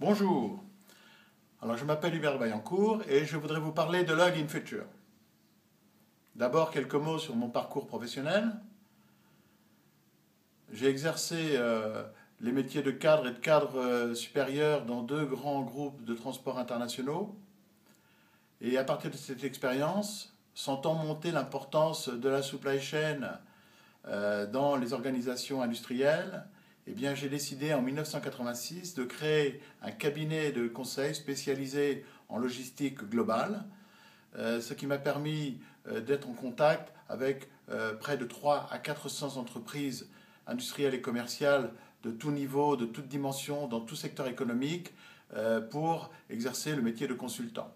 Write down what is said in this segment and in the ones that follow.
Bonjour, alors je m'appelle Hubert Vaillancourt et je voudrais vous parler de Log in Future. D'abord quelques mots sur mon parcours professionnel. J'ai exercé les métiers de cadre et de cadre supérieur dans deux grands groupes de transport internationaux. Et à partir de cette expérience, sentant monter l'importance de la supply chain dans les organisations industrielles, eh bien, j'ai décidé en 1986 de créer un cabinet de conseil spécialisé en logistique globale, ce qui m'a permis d'être en contact avec près de 300 à 400 entreprises industrielles et commerciales de tout niveau, de toute dimension, dans tout secteur économique, pour exercer le métier de consultant.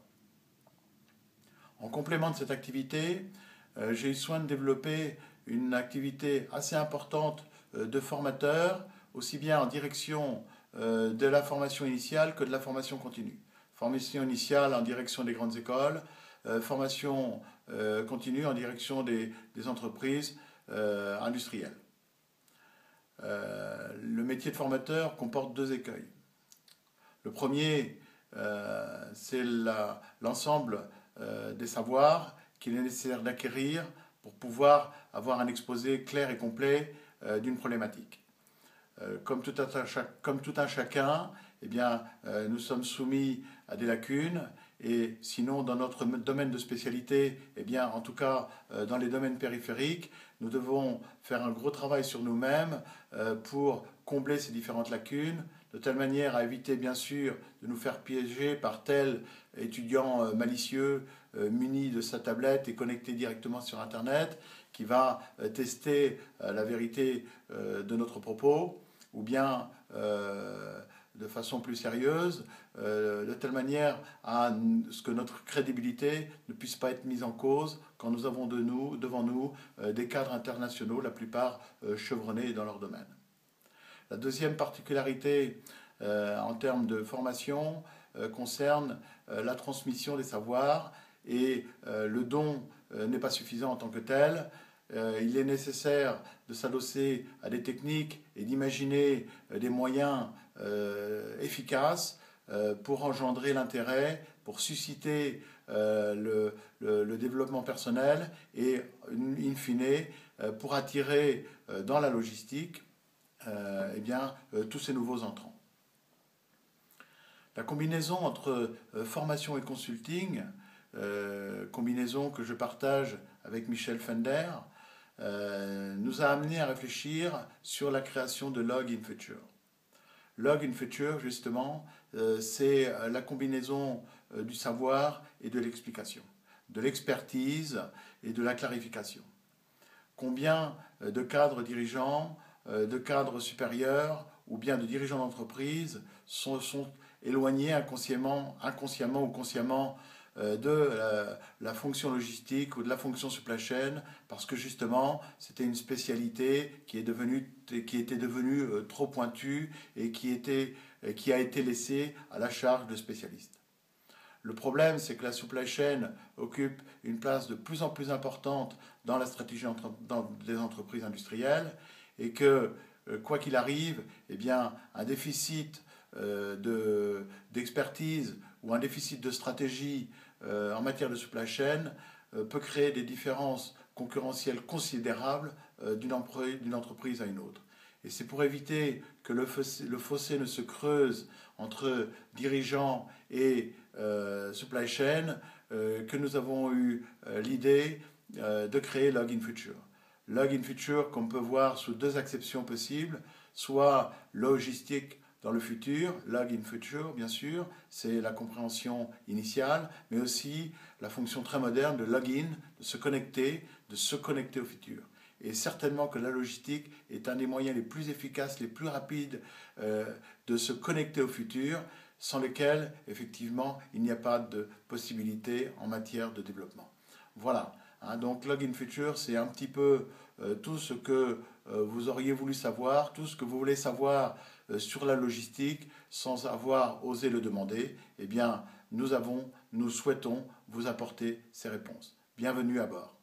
En complément de cette activité, j'ai eu soin de développer une activité assez importante de formateur, aussi bien en direction de la formation initiale que de la formation continue. Formation initiale en direction des grandes écoles, formation continue en direction des entreprises industrielles. Le métier de formateur comporte deux écueils. Le premier, c'est l'ensemble des savoirs qu'il est nécessaire d'acquérir pour pouvoir avoir un exposé clair et complet d'une problématique. Comme tout un chacun, eh bien, nous sommes soumis à des lacunes et sinon dans notre domaine de spécialité, eh bien, en tout cas dans les domaines périphériques, nous devons faire un gros travail sur nous-mêmes pour combler ces différentes lacunes, de telle manière à éviter bien sûr de nous faire piéger par tel étudiant malicieux muni de sa tablette et connecté directement sur Internet qui va tester la vérité de notre propos, ou bien de façon plus sérieuse, de telle manière à ce que notre crédibilité ne puisse pas être mise en cause quand nous avons devant nous des cadres internationaux, la plupart chevronnés dans leur domaine. La deuxième particularité en termes de formation concerne la transmission des savoirs et le don n'est pas suffisant en tant que tel. Il est nécessaire de s'adosser à des techniques et d'imaginer des moyens efficaces pour engendrer l'intérêt, pour susciter le développement personnel et, in fine, pour attirer dans la logistique eh bien, tous ces nouveaux entrants. La combinaison entre formation et consulting, combinaison que je partage avec Michel Fender, nous a amené à réfléchir sur la création de Log in Future. Log in Future, justement, c'est la combinaison du savoir et de l'explication, de l'expertise et de la clarification. Combien de cadres dirigeants, de cadres supérieurs ou bien de dirigeants d'entreprise sont éloignés inconsciemment ou consciemment de la fonction logistique ou de la fonction supply chain parce que justement c'était une spécialité qui était devenue trop pointue et qui a été laissée à la charge de spécialistes. Le problème, c'est que la supply chain occupe une place de plus en plus importante dans la stratégie des entreprises industrielles et que, quoi qu'il arrive, eh bien, un déficit d'expertise ou un déficit de stratégie en matière de supply chain peut créer des différences concurrentielles considérables d'une entreprise à une autre. Et c'est pour éviter que le fossé ne se creuse entre dirigeants et supply chain que nous avons eu l'idée de créer Log in Future. Log in Future qu'on peut voir sous deux acceptions possibles, soit logistique dans le futur, Log in Future bien sûr, c'est la compréhension initiale, mais aussi la fonction très moderne de login, de se connecter au futur. Et certainement que la logistique est un des moyens les plus efficaces, les plus rapides de se connecter au futur, sans lesquels, effectivement, il n'y a pas de possibilité en matière de développement. Voilà, donc Log in Future, c'est un petit peu tout ce que vous auriez voulu savoir, tout ce que vous voulez savoir sur la logistique sans avoir osé le demander. Eh bien, nous souhaitons vous apporter ces réponses. Bienvenue à bord.